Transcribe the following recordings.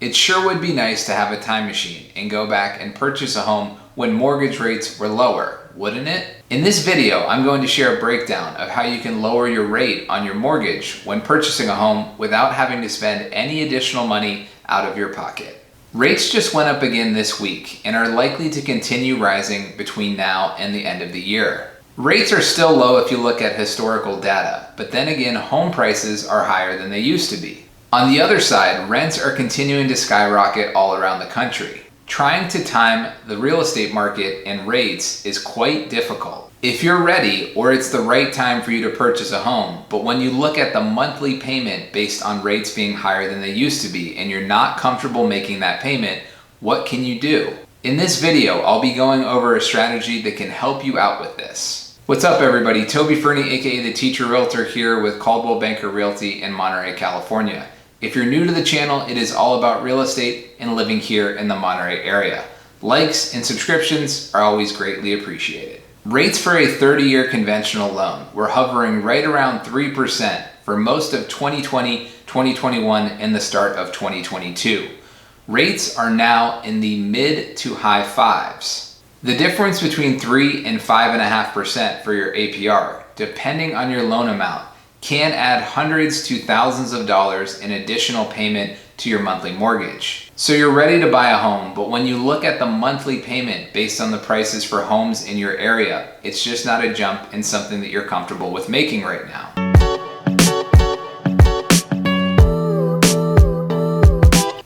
It sure would be nice to have a time machine and go back and purchase a home when mortgage rates were lower, wouldn't it? In this video, I'm going to share a breakdown of how you can lower your rate on your mortgage when purchasing a home without having to spend any additional money out of your pocket. Rates just went up again this week and are likely to continue rising between now and the end of the year. Rates are still low if you look at historical data, but then again, home prices are higher than they used to be. On the other side, rents are continuing to skyrocket all around the country. Trying to time the real estate market and rates is quite difficult. If you're ready, or it's the right time for you to purchase a home, but when you look at the monthly payment based on rates being higher than they used to be and you're not comfortable making that payment, what can you do? In this video, I'll be going over a strategy that can help you out with this. What's up everybody? Toby Fernie, aka the Teacher Realtor here with Coldwell Banker Realty in Monterey, California. If you're new to the channel, it is all about real estate and living here in the Monterey area. Likes and subscriptions are always greatly appreciated. Rates for a 30-year conventional loan were hovering right around 3% for most of 2020, 2021, and the start of 2022. Rates are now in the mid to high fives. The difference between 3 and 5.5% for your APR, depending on your loan amount, can add hundreds to thousands of dollars in additional payment to your monthly mortgage. So you're ready to buy a home, but when you look at the monthly payment based on the prices for homes in your area, it's just not a jump and something that you're comfortable with making right now.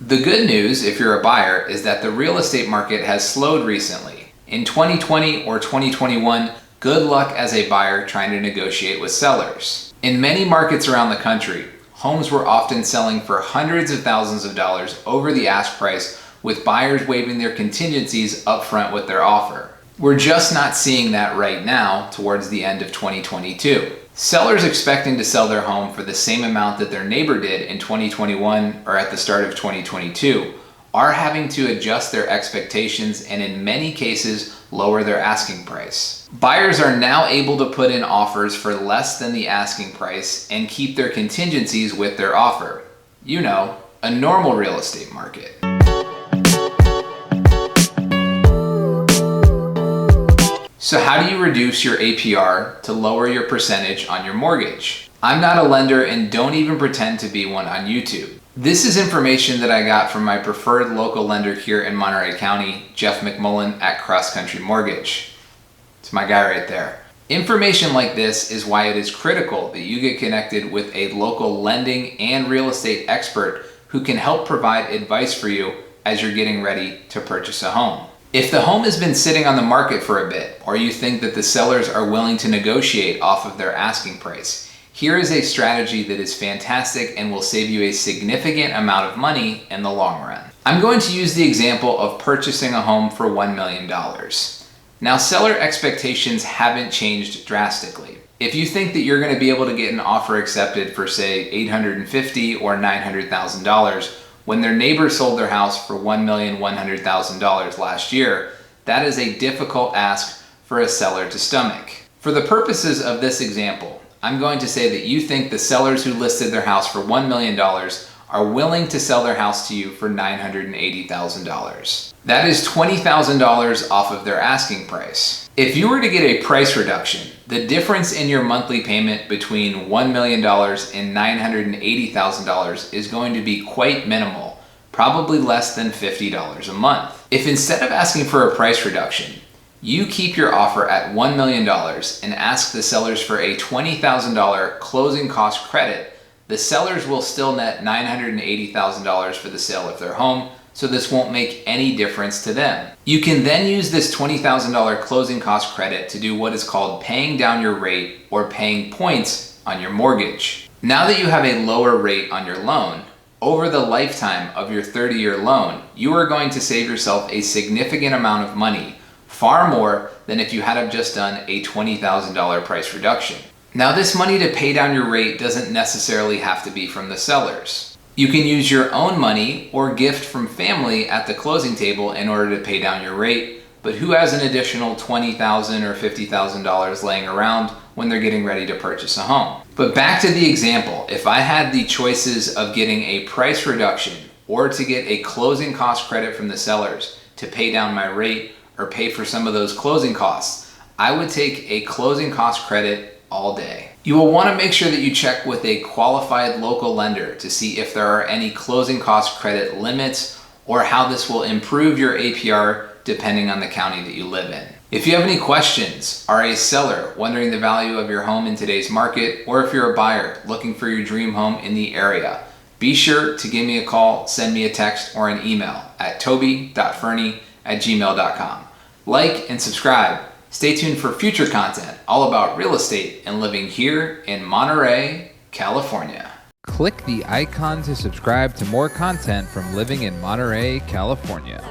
The good news, if you're a buyer, is that the real estate market has slowed recently. In 2020 or 2021, good luck as a buyer trying to negotiate with sellers. In many markets around the country, homes were often selling for hundreds of thousands of dollars over the ask price, with buyers waiving their contingencies upfront with their offer. We're just not seeing that right now towards the end of 2022. Sellers expecting to sell their home for the same amount that their neighbor did in 2021 or at the start of 2022 are having to adjust their expectations and in many cases lower their asking price. Buyers are now able to put in offers for less than the asking price and keep their contingencies with their offer. You know, a normal real estate market. So how do you reduce your APR to lower your percentage on your mortgage? I'm not a lender and don't even pretend to be one on YouTube. This is information that I got from my preferred local lender here in Monterey County, Jeff McMullen at Cross Country Mortgage. It's my guy right there. Information like this is why it is critical that you get connected with a local lending and real estate expert who can help provide advice for you as you're getting ready to purchase a home. If the home has been sitting on the market for a bit, or you think that the sellers are willing to negotiate off of their asking price, here is a strategy that is fantastic and will save you a significant amount of money in the long run. I'm going to use the example of purchasing a home for $1 million. Now, seller expectations haven't changed drastically. If you think that you're going to be able to get an offer accepted for say $850,000 or $900,000 when their neighbor sold their house for $1,100,000 last year, that is a difficult ask for a seller to stomach. For the purposes of this example, I'm going to say that you think the sellers who listed their house for $1 million are willing to sell their house to you for $980,000. That is $20,000 off of their asking price. If you were to get a price reduction, the difference in your monthly payment between $1 million and $980,000 is going to be quite minimal, probably less than $50 a month. If instead of asking for a price reduction, you keep your offer at $1 million and ask the sellers for a $20,000 closing cost credit, the sellers will still net $980,000 for the sale of their home, so this won't make any difference to them. You can then use this $20,000 closing cost credit to do what is called paying down your rate or paying points on your mortgage. Now that you have a lower rate on your loan, over the lifetime of your 30-year loan, you are going to save yourself a significant amount of money, far more than if you had just done a $20,000 price reduction. Now, this money to pay down your rate doesn't necessarily have to be from the sellers. You can use your own money or gift from family at the closing table in order to pay down your rate, but who has an additional $20,000 or $50,000 laying around when they're getting ready to purchase a home? But back to the example, if I had the choices of getting a price reduction or to get a closing cost credit from the sellers to pay down my rate or pay for some of those closing costs, I would take a closing cost credit all day. You will want to make sure that you check with a qualified local lender to see if there are any closing cost credit limits or how this will improve your APR depending on the county that you live in. If you have any questions, are a seller wondering the value of your home in today's market, or if you're a buyer looking for your dream home in the area, be sure to give me a call, send me a text, or an email at toby.fernie@gmail.com. Like and subscribe. Stay tuned for future content all about real estate and living here in Monterey, California. Click the icon to subscribe to more content from living in Monterey, California.